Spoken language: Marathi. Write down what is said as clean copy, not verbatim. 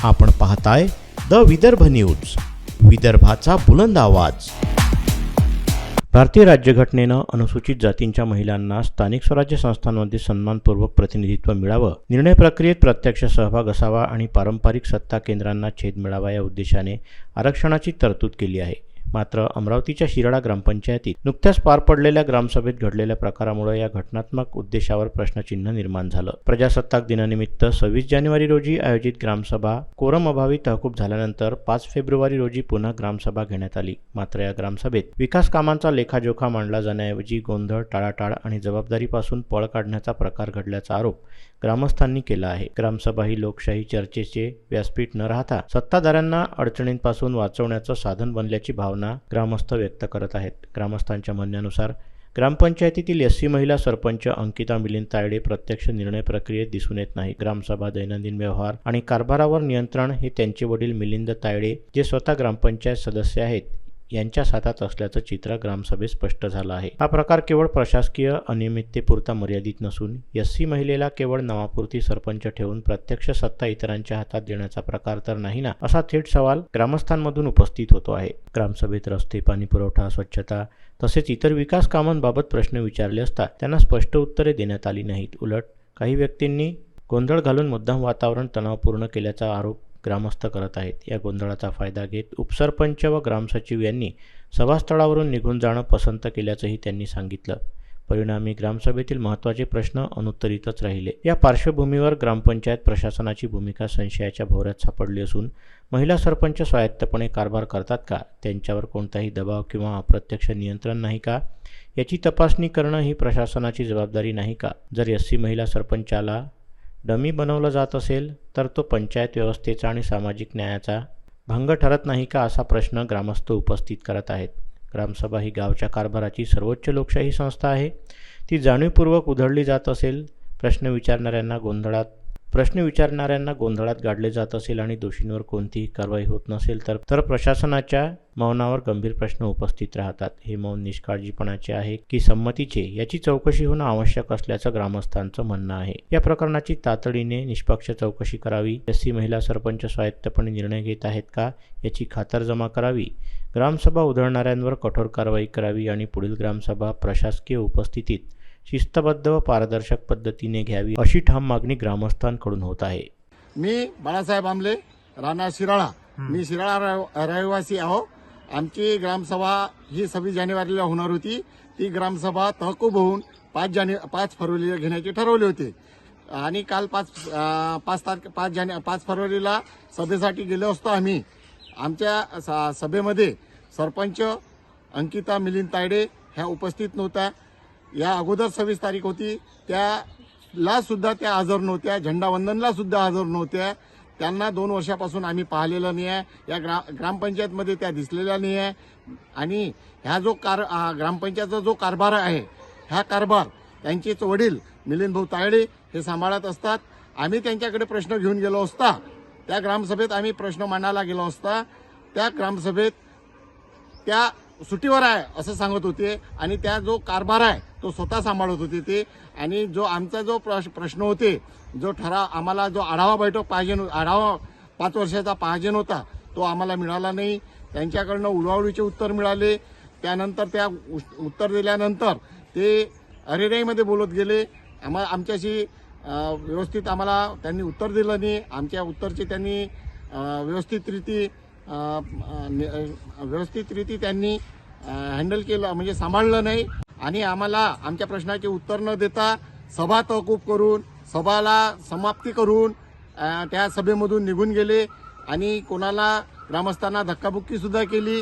आपण पाहताय द विदर्भ न्यूज, विदर्भाचा बुलंद आवाज। भारतीय राज्यघटनेनं अनुसूचित जातींच्या महिलांना स्थानिक स्वराज्य संस्थांमध्ये सन्मानपूर्वक प्रतिनिधित्व मिळावं, निर्णय प्रक्रियेत प्रत्यक्ष सहभाग असावा आणि पारंपरिक सत्ता केंद्रांना छेद मिळावा या उद्देशाने आरक्षणाची तरतूद केली आहे। मात्र अमरावतीच्या शिराळा ग्रामपंचायतीत नुकत्याच पार पडलेल्या ग्रामसभेत घडलेल्या प्रकारामुळे या घटनात्मक उद्देशावर प्रश्नचिन्ह निर्माण झालं। प्रजासत्ताक दिनानिमित्त 26 जानेवारी रोजी आयोजित ग्रामसभा कोरम अभावी तहकूब झाल्यानंतर 5 फेब्रुवारी रोजी पुन्हा ग्रामसभा घेण्यात आली। मात्र या ग्रामसभेत विकास कामांचा लेखाजोखा मांडला जाण्याऐवजी गोंधळ, टाळाटाळ आणि जबाबदारीपासून पळ काढण्याचा प्रकार घडल्याचा आरोप ग्रामस्थांनी केला आहे। ग्रामसभा ही लोकशाही चर्चेचे व्यासपीठ न राहता सत्ताधाऱ्यांना अडचणींपासून वाचवण्याचं साधन बनल्याची भावना ग्रामस्थ व्यक्त करत आहेत। ग्रामस्थांच्या म्हणण्यानुसार ग्रामपंचायतीतील एससी महिला सरपंच अंकिता मिलिंद तायडे प्रत्यक्ष निर्णय प्रक्रियेत दिसून येत नाही। ग्रामसभा, दैनंदिन व्यवहार आणि कारभारावर नियंत्रण हे त्यांचे वडील मिलिंद तायडे, जे स्वतः ग्रामपंचायत सदस्य आहेत, यांच्या हातात असल्याचं चित्र ग्रामसभेत स्पष्ट झालं आहे। हा प्रकार केवळ प्रशासकीय अनियमिततेपुरता मर्यादित नसून एससी महिलेला केवळ नावापुरती सरपंच ठेवून प्रत्यक्ष सत्ता इतरांच्या हातात देण्याचा प्रकार तर नाही ना, असा थेट सवाल ग्रामस्थांमधून उपस्थित होतो आहे। ग्रामसभेत रस्ते, पाणी पुरवठा, स्वच्छता तसेच इतर विकास कामांबाबत प्रश्न विचारले असता त्यांना स्पष्ट उत्तरे देण्यात आली नाहीत। उलट काही व्यक्तींनी गोंधळ घालून मुद्दाम वातावरण तणावपूर्ण केल्याचा आरोप ग्रामस्थ करत आहेत। या गोंधळाचा फायदा घेत उपसरपंच व ग्रामसचिव यांनी सभास्थळावरून निघून जाणं पसंत केल्याचंही त्यांनी सांगितलं। परिणामी ग्रामसभेतील महत्त्वाचे प्रश्न अनुत्तरितच राहिले। या पार्श्वभूमीवर ग्रामपंचायत प्रशासनाची भूमिका संशयाच्या भोवऱ्यात सापडली असून महिला सरपंच स्वायत्तपणे कारभार करतात का, त्यांच्यावर कोणताही दबाव किंवा अप्रत्यक्ष नियंत्रण नाही का, याची तपासणी करणं ही प्रशासनाची जबाबदारी नाही का? जर एससी महिला सरपंचाला डमी बनवलं जात असेल तर तो पंचायत व्यवस्थेचा आणि सामाजिक न्यायाचा भंग ठरत नाही का, असा प्रश्न ग्रामस्थ उपस्थित करत आहेत। ग्रामसभा ही गावच्या कारभाराची सर्वोच्च लोकशाही संस्था आहे। ती जाणीवपूर्वक उधळली जात असेल, प्रश्न विचारणाऱ्यांना गोंधळात गाडले जात असेल आणि दोषींवर कोणतीही कारवाई होत नसेल तर प्रशासनाच्या मौनावर गंभीर प्रश्न उपस्थित राहतात। हे मौन निष्काळजीपणाचे आहे की संमतीचे, याची चौकशी होणं आवश्यक असल्याचं ग्रामस्थांचं म्हणणं आहे। या प्रकरणाची तातडीने निष्पक्ष चौकशी करावी, एससी महिला सरपंच स्वायत्तपणे निर्णय घेत आहेत का याची खातरजमा करावी, ग्रामसभा उधळणाऱ्यांवर कठोर कारवाई करावी आणि पुढील ग्रामसभा प्रशासकीय उपस्थितीत शिस्तबद्ध व पारदर्शक पद्धतीने घ्यावी, अशी ठाम मागणी ग्रामस्थांकडून होत आहे। मी बाळासाहेब आमले, राणा शिराळा। मी शिराळा रहिवासी आहो। आमची ग्रामसभा ही 26 जानेवारीला होणार होती। ती ग्रामसभा तहकूब होऊन 5 फरवरीला घेण्याचे ठरवले होते आणि काल 5 फरवरीला सभेसाठी गेलो असतो आम्ही। आमच्या सभेमध्ये सरपंच अंकिता मिलिंद तायडे ह्या उपस्थित नव्हत्या। या अगोदर 26 तारीख होती, त्याला सुद्धा त्या हजर नव्हत्या, झेंडावंदनला सुद्धा हजर नव्हत्या। त्यांना 2 वर्षापासून आम्ही पाहिलेलं नाही आहे। या ग्रामपंचायतमध्ये त्या दिसलेल्या नाही आहे आणि ह्या जो ग्रामपंचायतचा जो कारभार आहे, ह्या कारभार त्यांचेच वडील मिलिंद भाऊ तायडे हे सांभाळत असतात। आम्ही त्यांच्याकडे प्रश्न घेऊन गेलो असता, त्या ग्रामसभेत आम्ही प्रश्न मांडायला गेलो असता, त्या ग्रामसभेत त्या सुट्टीवर आहे असं सांगत होते आणि त्या जो कारभार आहे तो स्वतः सांभाळत होते ते। आणि जो आमचा जो प्रश्न होते, जो आम्हाला जो आढावा बैठक पाहिजे, आढावा 5 वर्षाचा पाहिजे होता, तो आम्हाला मिळाला नाही। त्यांच्याकडनं उडवाउडीचे उत्तर मिळाले। त्यानंतर त्या उत्तर दिल्यानंतर ते अरेराईमध्ये बोलत गेले। आमच्याशी व्यवस्थित आम्हाला त्यांनी उत्तर दिलं नाही। आमच्या उत्तरचे त्यांनी व्यवस्थित त्यांनी हँडल केलं, म्हणजे सांभाळलं नाही आणि आम्हाला आमच्या प्रश्नाचे उत्तर न देता सभा तहकूब करून, सभाला समाप्ती करून त्या सभेमधून निघून गेले आणि कोणाला ग्रामस्थांना धक्काबुक्की सुद्धा केली।